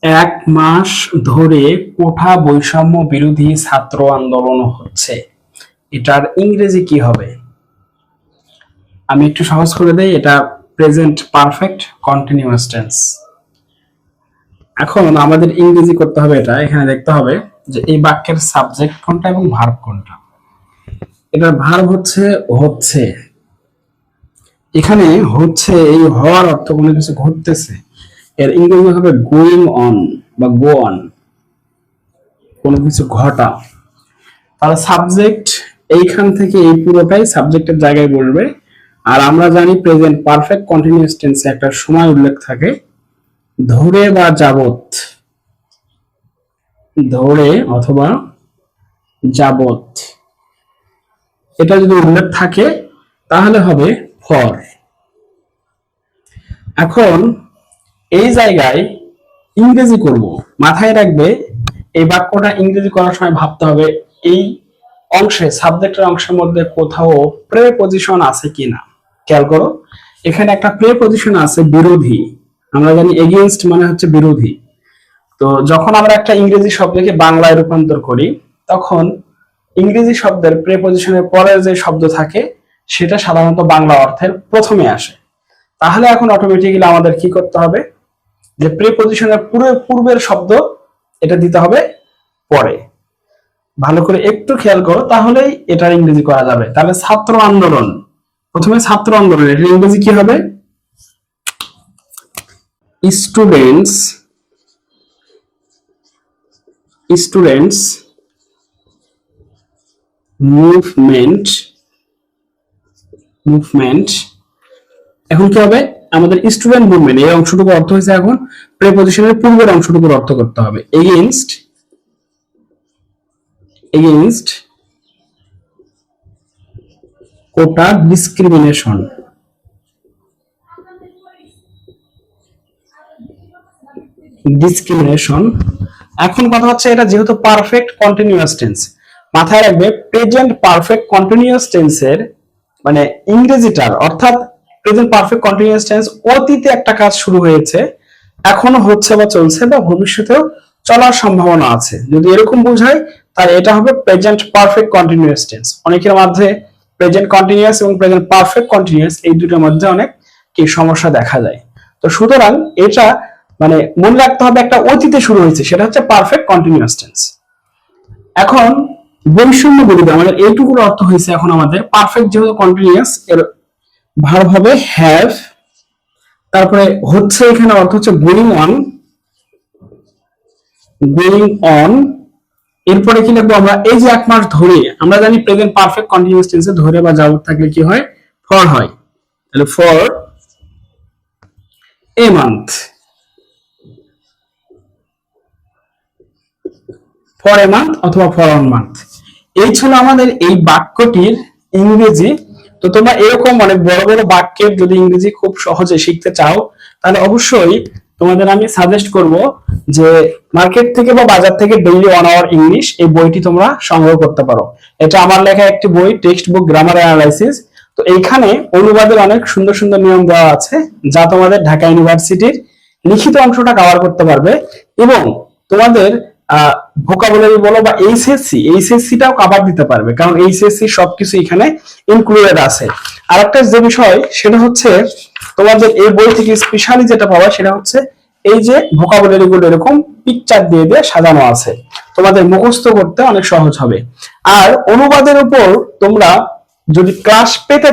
এক মাস ধরে কোঠা বৈষম্য বিরোধী ছাত্র আন্দোলন হচ্ছে, এটার ইংরেজি কি হবে? আমি একটু সহজ করে দেই, এটা প্রেজেন্ট পারফেক্ট কন্টিনিউয়াস টেন্স। এখন আমাদের ইংরেজি করতে হবে, এটা এখানে দেখতে হবে যে এই বাক্যের সাবজেক্ট কোনটা এবং ভার্ব কোনটা। এটার ভার্ব হচ্ছে হচ্ছে। এখানে হচ্ছে এই হওয়ার অর্থ কোনো কিছু ঘটতেছে, এর ইংরেজি হবে গোয়িং অন বা গো অন, কোনো কিছু ঘটা। তাহলে সাবজেক্ট এইখান থেকে এই পুরোটাই সাবজেক্টের জায়গায় বসবে। আর আমরা জানি প্রেজেন্ট পারফেক্ট কন্টিনিউয়াস টেন্সে একটা সময় উল্লেখ থাকে, ধরে বা যাবত, ধরে অথবা যাবত, এটা যদি উল্লেখ থাকে তাহলে হবে ফর। এখন এই জায়গায় ইংরেজি করব, মাথায় রাখবে এই বাক্যটা ইংরেজি করার সময় ভাবতে হবে এই অংশে, সাবজেক্টের অংশের মধ্যে কোথাও প্রেপজিশন আছে কিনা। খেয়াল করো, এখানে একটা প্রেপজিশন আছে বিরোধী। আমরা জানি এগেইনস্ট মানে হচ্ছে বিরোধী। তো যখন আমরা একটা ইংরেজি শব্দকে বাংলায় রূপান্তর করি, তখন ইংরেজি শব্দের প্রেপজিশনের পরে যে শব্দ থাকে সেটা সাধারণত বাংলা অর্থের প্রথমে আসে। তাহলে এখন অটোমেটিক্যালি আমাদের কি করতে হবে, যে প্রিপজিশনের পূর্বের শব্দ এটা দিতে হবে পরে। ভালো করে একটু খেয়াল করো, তাহলেই এটার ইংরেজি করা যাবে। তাহলে ছাত্র আন্দোলন, প্রথমে ছাত্র আন্দোলন, এটার ইংরেজি কি হবে? Students, students movement, movement. এখন কি হবে, আমাদের স্টুডেন্ট মুভমেন্ট এই অংশটুকু অর্থ হয়েছে এখন প্রিপজিশনের পূর্বের অংশটুকুর অর্থ করতে হবে। এগেইনস্ট, এগেইনস্ট কোটা ডিসক্রিমিনেশন, ডিসক্রিমিনেশন। এখন কথা হচ্ছে এটা যেহেতু পারফেক্ট কন্টিনিউয়াস টেন্স, মাথায় রাখবে প্রেজেন্ট পারফেক্ট কন্টিনিউয়াস টেন্সের মানে ইংরেজিটার, অর্থাৎ প্রেজেন্ট পারফেক্ট কন্টিনিউয়াস টেন্স অতীতে একটা কাজ শুরু হয়েছে, এখনো হচ্ছে বা চলছে বা ভবিষ্যতেও চলার সম্ভাবনা আছে। যদি এরকম বোঝায় তাহলে এটা হবে প্রেজেন্ট পারফেক্ট কন্টিনিউয়াস টেন্স। অনেকের মধ্যে প্রেজেন্ট কন্টিনিউয়াস এবং প্রেজেন্ট পারফেক্ট কন্টিনিউয়াস এই দুটোর মধ্যে অনেক কি সমস্যা দেখা যায়। তো সুতরাং এটা মানে মনে রাখতে হবে একটা অতীতে শুরু হয়েছে, সেটা হচ্ছে পারফেক্ট কন্টিনিউয়াস টেন্স। এখন বৈষম্য বিরোধী, আমাদের এইটুকুর অর্থ হয়েছে এখন আমাদের পারফেক্ট যেহেতু কন্টিনিউয়াস, এর ভার্ব হবে হ্যাভ, তারপরে হচ্ছে এখানে অর্থ হচ্ছে গোয়িং অন, গোয়িং অন। এরপরে কি লিখবো আমরা, এই যে এক মাস ধরে, আমরা জানি প্রেজেন্ট পারফেক্ট কন্টিনিউয়াস টেন্সে ধরে বা যাবত থাকলে কি হয়, ফর হয়। তাহলে for a month, for a month অথবা ফর ওয়ান মান্থ। এই ছিল আমাদের এই বাক্যটির ইংরেজি। তো তোমরা এরকম অনেক বড় বড় বাক্যের যদি ইংরেজি খুব সহজে শিখতে চাও, তাহলে অবশ্যই তোমাদের আমি সাজেস্ট করব যে মার্কেট থেকে বা বাজার থেকে ডেইলি 1 আওয়ার ইংলিশ এই বইটি তোমরা সংগ্রহ করতে পারো। এটা আমার লেখা একটি বই, টেক্সট বুক গ্রামার অ্যানালাইসিস। তো এইখানে অনুবাদের অনেক সুন্দর সুন্দর নিয়ম দেওয়া আছে, যা তোমাদের ঢাকা ইউনিভার্সিটির লিখিত অংশটা কভার করতে পারবে, এবং তোমাদের ভোকাবুলারি বলো বা এইচএসসিটাও কভার দিতে পারবে, কারণ এইচএসসি সবকিছু এখানে ইনক্লুডেড আছে। আরেকটা যে বিষয় সেটা হচ্ছে তোমাদের এই বই থেকে স্পেশালি যেটা পাওয়া সেটা হচ্ছে এই যে ভোকাবুলারি গুলো এরকম পিকচার দিয়ে দিয়ে সাজানো আছে, তোমাদের মুখস্থ করতে অনেক সহজ হবে। আর অনুবাদের উপর তোমরা যদি ক্লাস পেতে